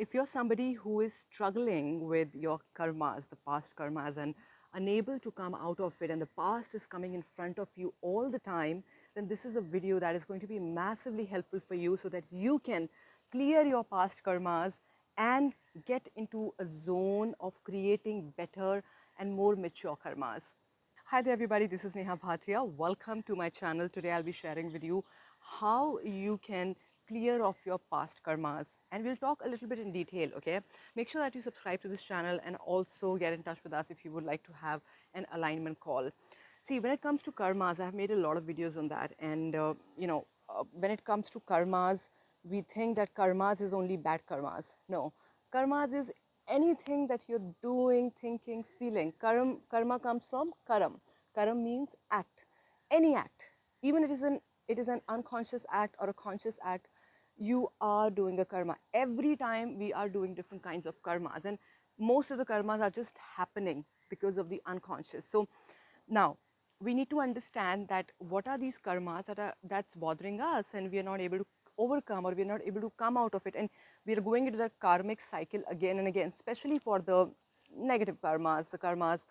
if you're somebody who is struggling with your karmas, the past karmas, and unable to come out of it, and the past is coming in front of you all the time, then this is a video that is going to be massively helpful for you so that you can clear your past karmas and get into a zone of creating better and more mature karmas. Hi there, everybody. This is Neha Bhatia. Welcome to my channel. Today, I'll be sharing with you how you can clear off your past karmas. And we'll talk a little bit in detail, okay? Make sure that you subscribe to this channel and also get in touch with us if you would like to have an alignment call. See, when it comes to karmas, I've made a lot of videos on that. And, when it comes to karmas, we think that karmas is only bad karmas. No, karmas is anything that you're doing, thinking, feeling. Karma comes from karam. Karam means act. Any act. Even it is an unconscious act or a conscious act, you are doing a karma. Every time we are doing different kinds of karmas, and most of the karmas are just happening because of the unconscious. So now we need to understand that what are these karmas that's bothering us, and we are not able to overcome, or we are not able to come out of it, and we are going into that karmic cycle again and again, especially for the negative karmas, the karmas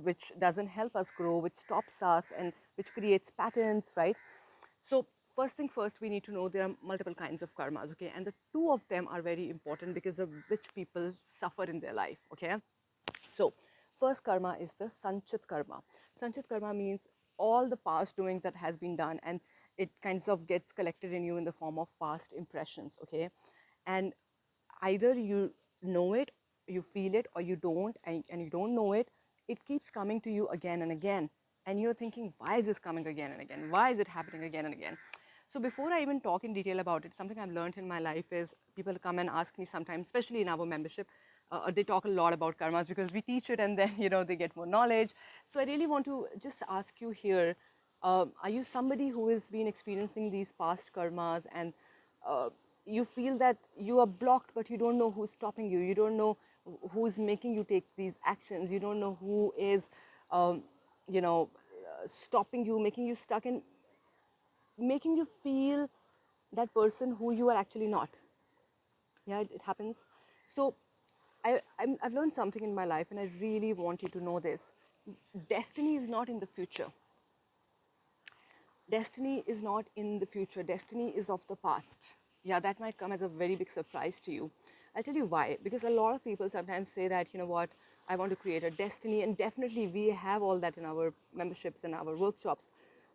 which doesn't help us grow, which stops us, and which creates patterns, right? So first thing first, we need to know there are multiple kinds of karmas, okay? And the two of them are very important because of which people suffer in their life, okay? So first karma is the sanchit karma. Sanchit karma means all the past doings that has been done, and it kind of gets collected in you in the form of past impressions, okay? And either you know it, you feel it, or you don't, and you don't know it, it keeps coming to you again and again. And you're thinking, why is this coming again and again? Why is it happening again and again? So before I even talk in detail about it, something I've learned in my life is people come and ask me sometimes, especially in our membership, they talk a lot about karmas because we teach it, and then they get more knowledge. So I really want to just ask you here, are you somebody who has been experiencing these past karmas, and you feel that you are blocked, but you don't know who's stopping you, you don't know who's making you take these actions, you don't know who is stopping you, making you stuck, and making you feel that person who you are actually not. Yeah, it happens. So I've learned something in my life, and I really want you to know this. Destiny is not in the future. Destiny is not in the future. Destiny is of the past. Yeah, that might come as a very big surprise to you. I'll tell you why. Because a lot of people sometimes say that, you know what, I want to create a destiny, and definitely we have all that in our memberships and our workshops.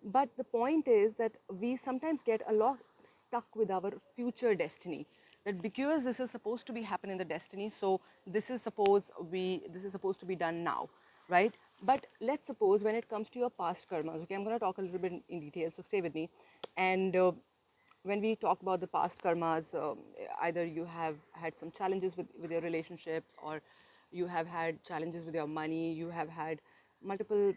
But the point is that we sometimes get a lot stuck with our future destiny. That because this is supposed to be happen in the destiny, so this is supposed to be done now, right? But let's suppose when it comes to your past karmas, okay, I'm going to talk a little bit in detail, so stay with me. And when we talk about the past karmas, either you have had some challenges with your relationships, or you have had challenges with your money, you have had multiple,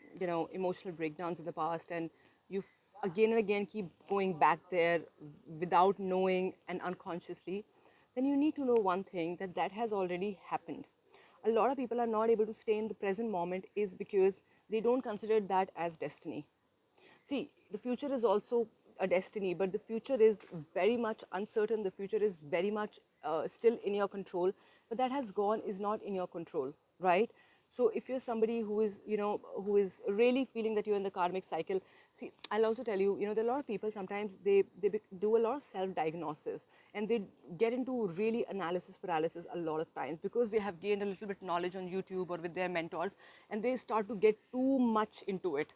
emotional breakdowns in the past, and you again and again keep going back there without knowing and unconsciously, then you need to know one thing, that that has already happened. A lot of people are not able to stay in the present moment is because they don't consider that as destiny. See, the future is also a destiny, but the future is very much uncertain. The future is very much still in your control, but that has gone is not in your control, right? So if you're somebody who is, who is really feeling that you're in the karmic cycle, see, I'll also tell you, there are a lot of people sometimes they do a lot of self-diagnosis, and they get into really analysis paralysis a lot of times because they have gained a little bit knowledge on YouTube or with their mentors, and they start to get too much into it.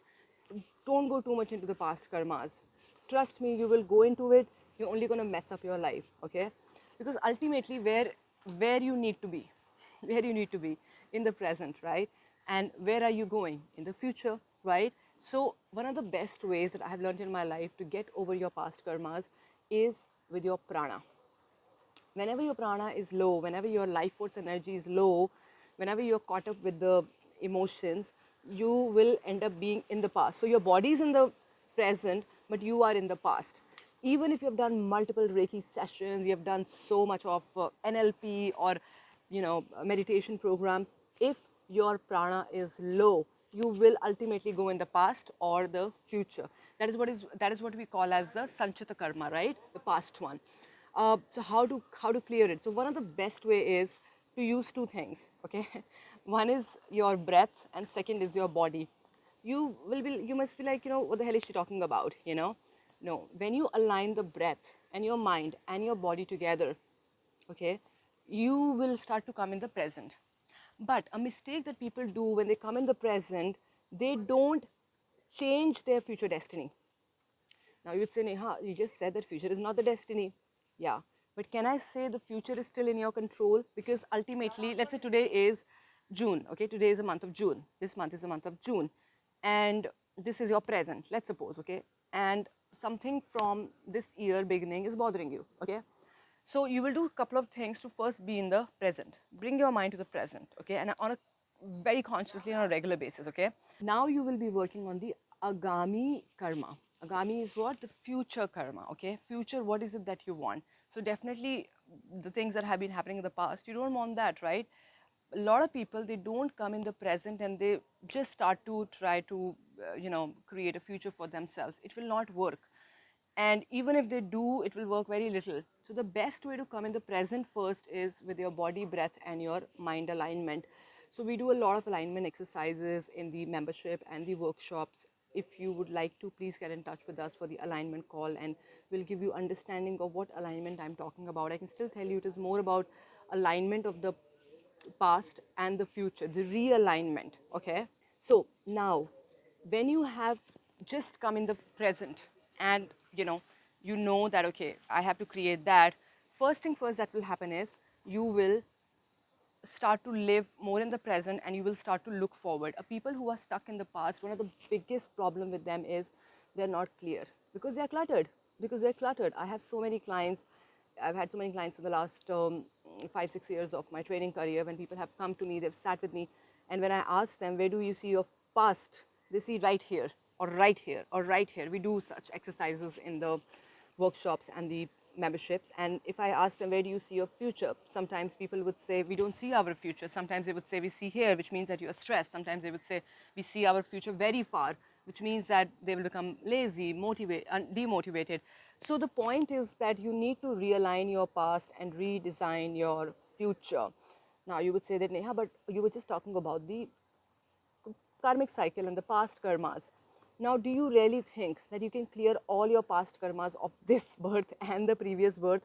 Don't go too much into the past karmas. Trust me, you will go into it, you're only going to mess up your life, okay? Because ultimately, where you need to be, where you need to be in the present, right? And where are you going in the future, right? So one of the best ways that I have learned in my life to get over your past karmas is with your prana. Whenever your prana is low, whenever your life force energy is low, whenever you're caught up with the emotions, you will end up being in the past. So your body is in the present, but you are in the past. Even if you have done multiple Reiki sessions, you have done so much of NLP or meditation programs, if your prana is low, you will ultimately go in the past or the future. That is what we call as the sanchita karma, right? The past one. So how to clear it? So one of the best way is to use two things. Okay, one is your breath, and second is your body. You must be like, what the hell is she talking about? No. When you align the breath and your mind and your body together, okay, you will start to come in the present. But a mistake that people do when they come in the present, they don't change their future destiny. Now you'd say, Neha, you just said that future is not the destiny. Yeah. But can I say the future is still in your control? Because ultimately, let's say today is June. Okay, today is the month of June. This month is the month of June. And this is your present, let's suppose, okay? And something from this year beginning is bothering you, okay? So you will do a couple of things to first be in the present. Bring your mind to the present, okay? And on a very consciously on a regular basis, okay? Now you will be working on the agami karma. Agami is what? The future karma, okay? Future, what is it that you want? So definitely the things that have been happening in the past, you don't want that, right? A lot of people, they don't come in the present and they just start to try to, create a future for themselves. It will not work. And even if they do, it will work very little. So the best way to come in the present first is with your body, breath, and your mind alignment. So we do a lot of alignment exercises in the membership and the workshops. If you would like to, please get in touch with us for the alignment call, and we'll give you understanding of what alignment I'm talking about. I can still tell you it is more about alignment of the past and the future, the realignment, okay? So now, when you have just come in the present and you know that, okay, I have to create that, first thing first that will happen is you will start to live more in the present and you will start to look forward. People who are stuck in the past, one of the biggest problem with them is they're not clear because they're cluttered. Because they're cluttered. I have so many clients. I've had so many clients in the last 5-6 years of my training career. When people have come to me, they've sat with me, and when I ask them, where do you see your past? They see right here, or right here, or right here. We do such exercises in the workshops and the memberships. And if I ask them, where do you see your future? Sometimes people would say, we don't see our future. Sometimes they would say, we see here, which means that you are stressed. Sometimes they would say, we see our future very far, which means that they will become lazy, demotivated. So the point is that you need to realign your past and redesign your future. Now you would say that, Neha, but you were just talking about the karmic cycle and the past karmas. Now, do you really think that you can clear all your past karmas of this birth and the previous birth?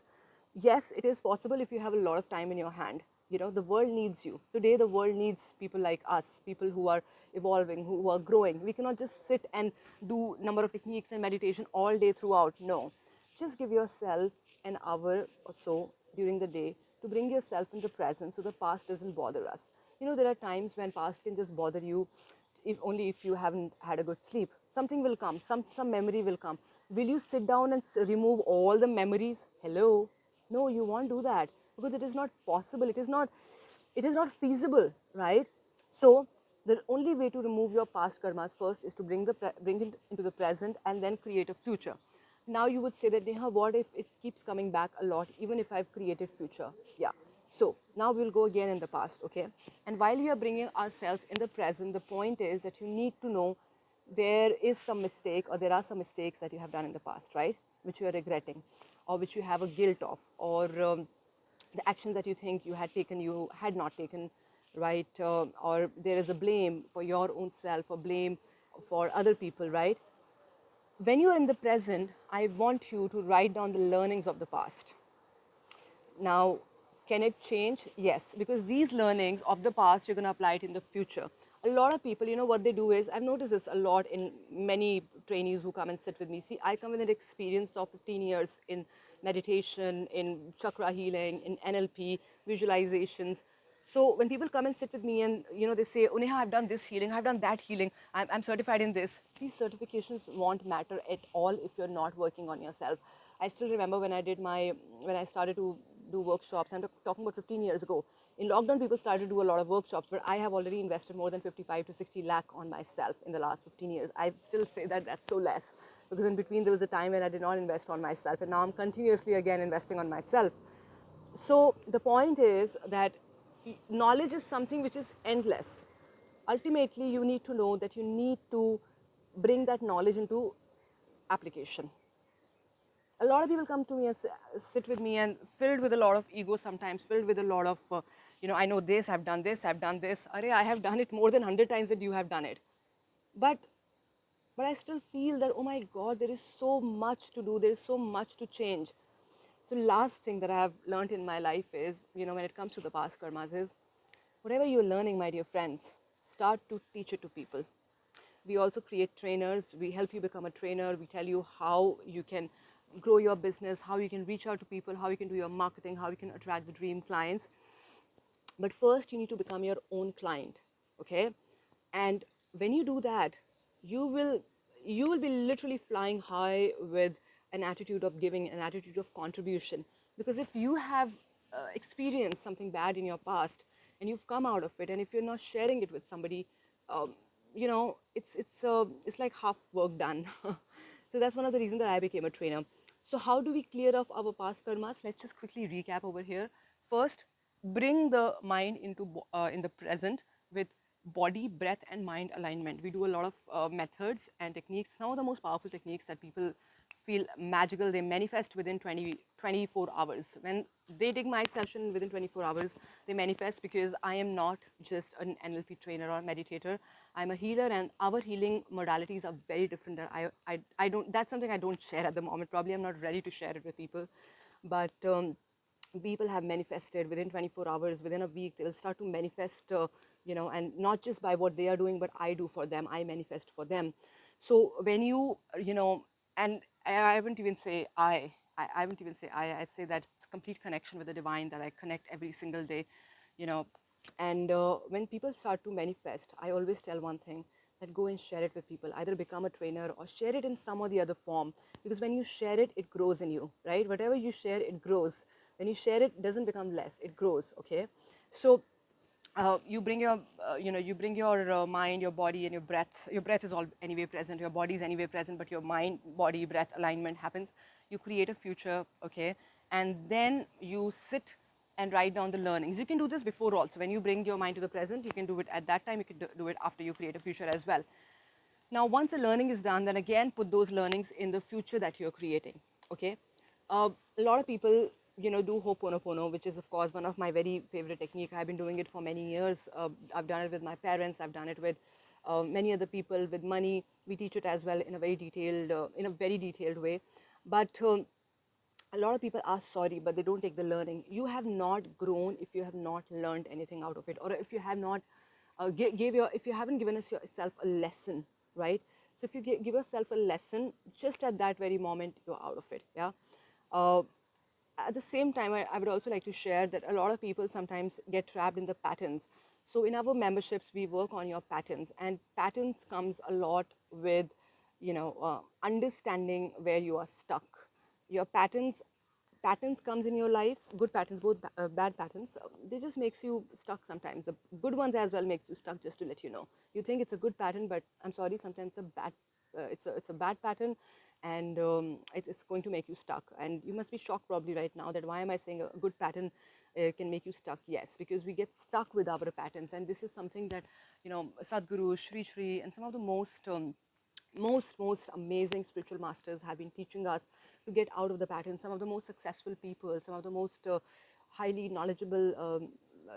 Yes, it is possible if you have a lot of time in your hand. The world needs you. Today, the world needs people like us, people who are evolving, who are growing. We cannot just sit and do number of techniques and meditation all day throughout. No. Just give yourself an hour or so during the day to bring yourself into present so the past doesn't bother us. There are times when past can just bother you if you haven't had a good sleep. Something will come, some memory will come. Will you sit down and remove all the memories? Hello? No, you won't do that because it is not possible. It is not feasible, right? So the only way to remove your past karmas first is to bring it into the present and then create a future. Now you would say that, Neha, what if it keeps coming back a lot, even if I've created future? Yeah. So now we'll go again in the past, okay? And while we are bringing ourselves in the present, the point is that you need to know there is some mistake or there are some mistakes that you have done in the past, right? Which you are regretting or which you have a guilt of, or the actions that you think you had taken, you had not taken, right? Or there is a blame for your own self or blame for other people, right? When you are in the present, I want you to write down the learnings of the past. Now, can it change? Yes, because these learnings of the past, you're going to apply it in the future. A lot of people, what they do is, I've noticed this a lot in many trainees who come and sit with me. See, I come with an experience of 15 years in meditation, in chakra healing, in NLP, visualizations. So when people come and sit with me and they say, oh, Neha, I've done this healing, I've done that healing, I'm certified in this. These certifications won't matter at all if you're not working on yourself. I still remember when I started to do workshops. I'm talking about 15 years ago. In lockdown, people started to do a lot of workshops, but I have already invested more than 55 to 60 lakh on myself in the last 15 years. I still say that that's so less because in between there was a time when I did not invest on myself, and now I'm continuously again investing on myself. So the point is that knowledge is something which is endless. Ultimately, you need to know that you need to bring that knowledge into application. a lot of people come to me and sit with me and filled with a lot of ego sometimes, filled with a lot of, I know this, I've done this. Arey, I have done it more than 100 times that you have done it. But I still feel that, oh my God, there is so much to do, there is so much to change. So last thing that I have learned in my life is, when it comes to the past karmas is, whatever you're learning, my dear friends, start to teach it to people. We also create trainers. We help you become a trainer. We tell you how you can grow your business, how you can reach out to people, how you can do your marketing, how you can attract the dream clients. But first, you need to become your own client, okay? And when you do that, you will you will be literally flying high with an attitude of giving, an attitude of contribution. Because if you have experienced something bad in your past and you've come out of it, and if you're not sharing it with somebody, it's like half work done. So that's one of the reasons that I became a trainer. So how do we clear off our past karmas? Let's just quickly recap over here. First, bring the mind into in the present with body, breath, and mind alignment. We do a lot of methods and techniques. Some of the most powerful techniques that people feel magical, they manifest within 24 hours. When they take my session within 24 hours, they manifest, because I am not just an NLP trainer or meditator. I'm a healer, and our healing modalities are very different. That I don't, that's something I don't share at the moment. Probably I'm not ready to share it with people. But people have manifested within 24 hours, within a week. They will start to manifest, and not just by what they are doing, but I do for them. I manifest for them. So when and I wouldn't even say I wouldn't even say I say that it's complete connection with the divine, that I connect every single day, you know. And when people start to manifest, I always tell one thing, that go and share it with people. Either become a trainer or share it in some or the other form. Because when you share it, it grows in you, right? Whatever you share, it grows. When you share it, it doesn't become less, it grows, okay? So you bring your you bring your mind, your body, and your breath. Your breath is all anyway present, your body is anyway present, but your mind, body, breath alignment happens. You create a future, okay? And then you sit and write down the learnings. You can do this before also. When you bring your mind to the present, you can do it at that time. You can do it after you create a future as well. Now, once the learning is done, then again put those learnings in the future that you're creating. Okay, a lot of people, do Ho'oponopono, which is of course one of my very favorite technique. I've been doing it for many years. I've done it with my parents. I've done it with many other people. With money, we teach it as well in a very detailed way. But a lot of people are sorry, but they don't take the learning. You have not grown if you have not learned anything out of it, or if you have not if you haven't given yourself a lesson, right? So if you give yourself a lesson, just at that very moment, you're out of it. Yeah. Uh, at the same time, I would also like to share that a lot of people sometimes get trapped in the patterns. So in our memberships, we work on your patterns, and patterns comes a lot with, understanding where you are stuck. Your patterns comes in your life, good patterns, both bad patterns. They just makes you stuck sometimes. The good ones as well makes you stuck. Just to let you know, you think it's a good pattern, but I'm sorry, sometimes it's a bad pattern, and it's going to make you stuck. And you must be shocked probably right now that why am I saying a good pattern can make you stuck? Yes, because we get stuck with our patterns, and this is something that, Sadhguru, Shri Shri, and some of the most amazing spiritual masters have been teaching us to get out of the pattern. Some of the most successful people, some of the most highly knowledgeable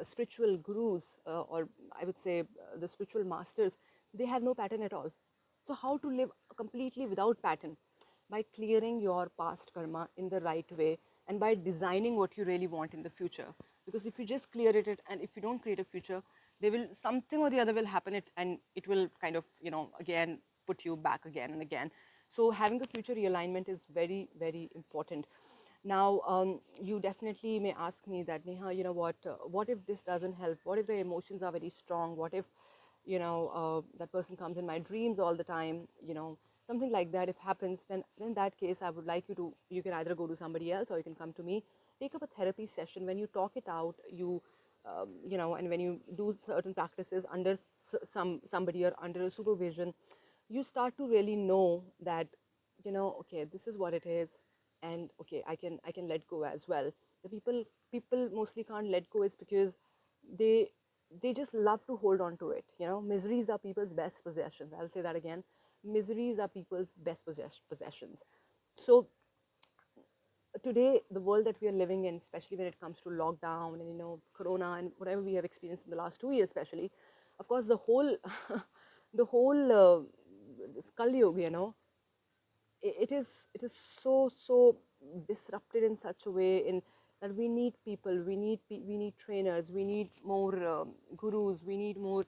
spiritual gurus, or I would say the spiritual masters, they have no pattern at all. So how to live completely without pattern? By clearing your past karma in the right way, and by designing what you really want in the future. Because if you just clear it, and if you don't create a future, there will something or the other will happen, and it will kind of, again put you back again and again. So having a future realignment is very, very important. Now, you definitely may ask me that, Neha, what if this doesn't help? What if the emotions are very strong? What if, that person comes in my dreams all the time? Something like that if happens, then in that case, I would like you can either go to somebody else, or you can come to me. Take up a therapy session. When you talk it out, and when you do certain practices under somebody or under a supervision, you start to really know that, okay, this is what it is, and okay, I can let go as well. The people mostly can't let go is because they they just love to hold on to it. Miseries are people's best possessions. I'll say that again. Miseries are people's best possessions. So today, the world that we are living in, especially when it comes to lockdown and corona and whatever we have experienced in the last 2 years, especially, of course, the whole the whole this Kali Yuga, it is so disrupted in such a way in that we need people, we need trainers, we need more gurus, we need more,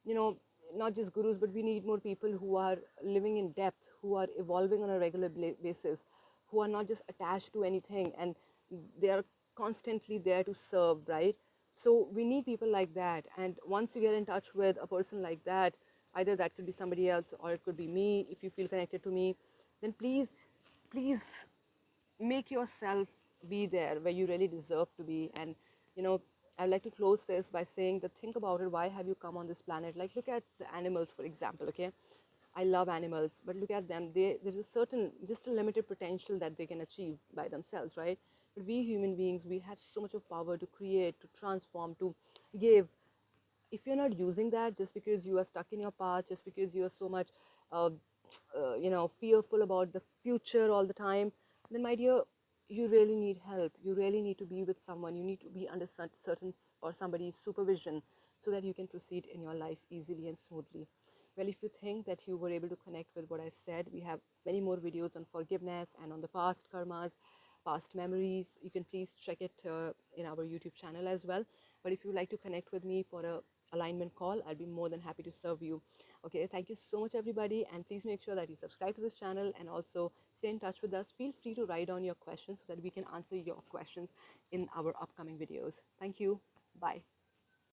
you know not just gurus, but we need more people who are living in depth, who are evolving on a regular basis, who are not just attached to anything, and they are constantly there to serve, right? So we need people like that, and once you get in touch with a person like that, either that could be somebody else or it could be me, if you feel connected to me, then please make yourself be there where you really deserve to be. And you know I'd like to close this by saying that, think about it, why have you come on this planet? Like, look at the animals, for example. Okay, I love animals, but look at them, there's a certain, just a limited potential that they can achieve by themselves, right? But we human beings, we have so much of power to create, to transform, to give. If you're not using that, just because you are stuck in your past, just because you are so much uh, fearful about the future all the time, then my dear, you really need help. You really need to be with someone. You need to be under certain or somebody's supervision, so that you can proceed in your life easily and smoothly. Well, if you think that you were able to connect with what I said, we have many more videos on forgiveness and on the past karmas, past memories. You can please check it in our YouTube channel as well. But if you'd like to connect with me for a alignment call, I'll be more than happy to serve you. Okay, thank you so much, everybody, and please make sure that you subscribe to this channel and also stay in touch with us. Feel free to write down your questions so that we can answer your questions in our upcoming videos. Thank you. Bye.